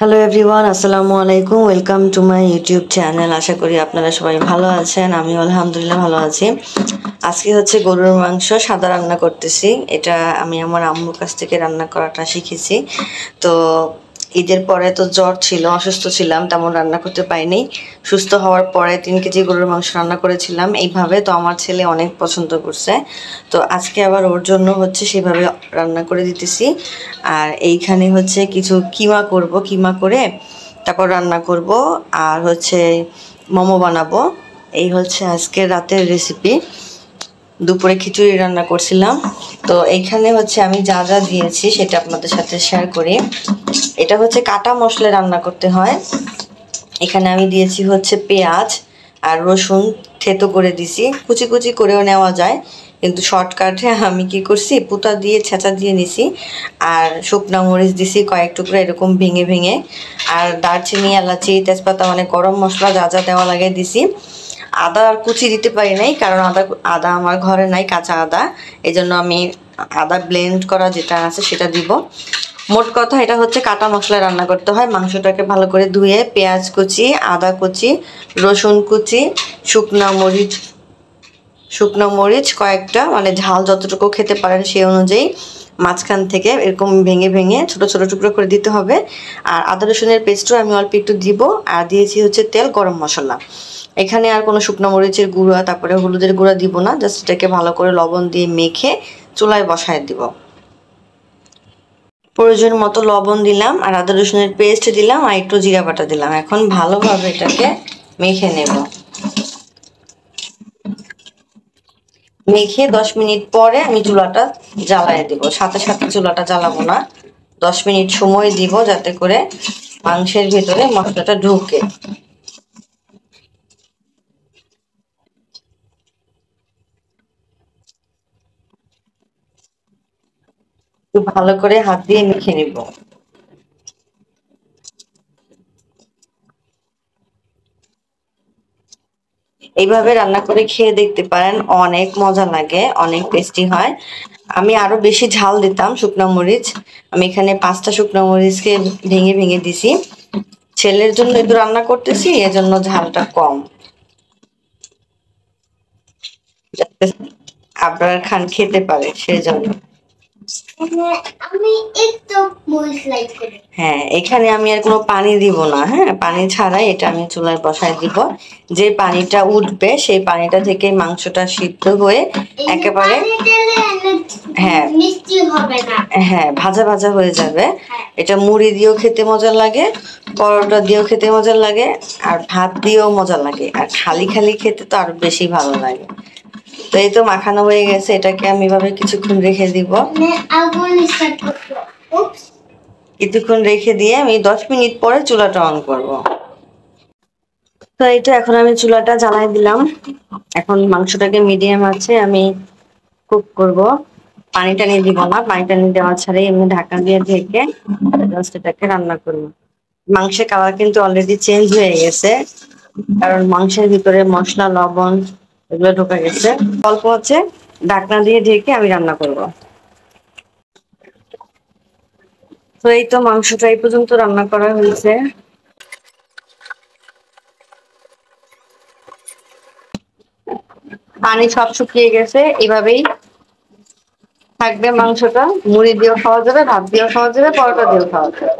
Hello everyone, আসসালামু আলাইকুম। Welcome to my YouTube channel. আশা করি আপনারা সবাই ভালো আছেন। আমিও আলহামদুলিল্লাহ ভালো আছি। আজকে হচ্ছে গরুর মাংস সাদা রান্না করতেছি। এটা আমি আমার আম্মুর কাছ থেকে রান্না করাটা শিখেছি। তো ঈদের পরে তো জ্বর ছিল, অসুস্থ ছিলাম, তেমন রান্না করতে পারিনি। সুস্থ হওয়ার পরে 3 কেজি গরুর মাংস রান্না করেছিলাম এইভাবে। তো আমার ছেলে অনেক পছন্দ করছে। তো আজকে আবার ওর জন্য হচ্ছে সেভাবে রান্না করে দিতেছি। আর এইখানে হচ্ছে কিছু কিমা করব, কিমা করে তারপর রান্না করব। আর হচ্ছে মোমো বানাবো। এই হচ্ছে আজকে রাতের রেসিপি। দুপুরে খিচুড়ি রান্না করছিলাম। তো এইখানে হচ্ছে আমি যা যা দিয়েছি সেটা আপনাদের সাথে শেয়ার করি। এটা হচ্ছে কাটা মশলা রান্না করতে হয়। এখানে আমি দিয়েছি হচ্ছে পেঁয়াজ আর রসুন থেতো করে দিছি, কুচি কুচি করেও নেওয়া যায়, কিন্তু শর্টকাটে আমি কি করছি, পুতা দিয়ে ছেঁচা দিয়ে নিছি। আর শুকনা মরিচ দিছি কয়েক টুকরা এরকম ভেঙে ভেঙে। আর দারচিনি, এলাচি, তেজপাতা, মানে গরম মশলা যা যা দেওয়া লাগে দিছি। আদা আর কুচি দিতে পারি নাই, কারণ আদা আদা আমার ঘরে নাই, কাঁচা আদা। এই জন্য আমি আদা ব্লেন্ড করা যেটা আছে সেটা দিব। মোট কথা এটা হচ্ছে কাটা মশলা রান্না করতে হয়। মাংসটাকে ভালো করে ধুয়ে পেঁয়াজ কুচি, আদা কুচি, রসুন কুচি, শুকনো মরিচ কয়েকটা, মানে ঝাল যতটুকু খেতে পারেন সেই অনুযায়ী মাঝখান থেকে এরকম ভেঙে ভেঙে ছোট ছোট টুকরো করে দিতে হবে। আর আদা রসুনের পেস্টও আমি অল্প একটু দিব। আর দিয়েছি হচ্ছে তেল, গরম মশলা। এখানে আর কোনো শুকনো মরিচের গুঁড়া, তারপরে হলুদের গুঁড়া দিব না। জাস্ট এটাকে ভালো করে লবণ দিয়ে মেখে চুলায় বসায় দিব। প্রয়োজন মতো লবণ দিলাম, আর আদা রসুনের পেস্ট দিলাম, আর একটু জিরা বাটা দিলাম। এখন ভালোভাবে এটাকে মেখে নেব। মেখে 10 মিনিট পরে আমি চুলাটা জ্বালায় দিব। সাথে সাথে চুলাটা জ্বালাবো না, 10 মিনিট সময় দিব যাতে করে মাংসের ভিতরে মশলাটা ঢুকে। একটু ভালো করে হাত দিয়ে মেখে নিব। এইভাবে রান্না করে খেয়ে দেখতে পারেন, অনেক মজা লাগে, অনেক টেস্টি হয়। আমি আরো বেশি ঝাল দিতাম শুকনো মরিচ। আমি এখানে 5টা শুকনো মরিচকে ভেঙে ভেঙে দিছি। ছেলের জন্য একটু রান্না করতেছি, এজন্য ঝালটা কম, যাতে আবরার খান খেতে পারে সেজন্য। আমি একটু মরিচ লাইক করি। হ্যাঁ, এখানে আমি আর কোনো পানি দিব না। হ্যাঁ, পানি ছাড়াই এটা আমি চুলায় বসায় দিব। যে পানিটা উঠবে সেই পানিটা থেকে মাংসটা সিদ্ধ হয়ে একেবারে, হ্যাঁ, মিষ্টি হবে না, হ্যাঁ, ভাজা ভাজা হয়ে যাবে। এটা মুড়ি দিয়েও খেতে মজা লাগে, পরোটা দিয়েও খেতে মজা লাগে, আর ভাত দিয়েও মজা লাগে, আর খালি খালি খেতে তো আরো বেশি ভালো লাগে। তো এই তো মাখানো হয়ে গেছে, এটাকে আমি এভাবে কিছুক্ষণ রেখে দিব। কিছুক্ষণ রেখে দিয়ে আমি 10 মিনিট পরে চুলাটা অন করব। তো এই তো এখন আমি চুলাটা জ্বালাই দিলাম। এখন মাংসটাকে মিডিয়াম আছে আমি কুক করব। পানি টানি দিব না, পানি টানি দেওয়া ছাড়াই এমনি ঢাকা দিয়ে ঢেকে জাস্ট এটাকে রান্না করব। মাংসের কালার কিন্তু অলরেডি চেঞ্জ হয়ে গেছে, কারণ মাংসের ভিতরে মশলা, লবণ এগুলো ঢোকা গেছে। অল্প আছে, ঢাকনা দিয়ে ঢেকে আমি রান্না করব। তো এই তো মাংসটা এই পর্যন্ত রান্না করা হয়েছে। পানি সব শুকিয়ে গেছে। এভাবেই থাকবে মাংসটা। মুড়ি দিয়েও খাওয়া যাবে, ভাত দিয়েও খাওয়া যাবে, পরোটা দিয়েও খাওয়া যাবে।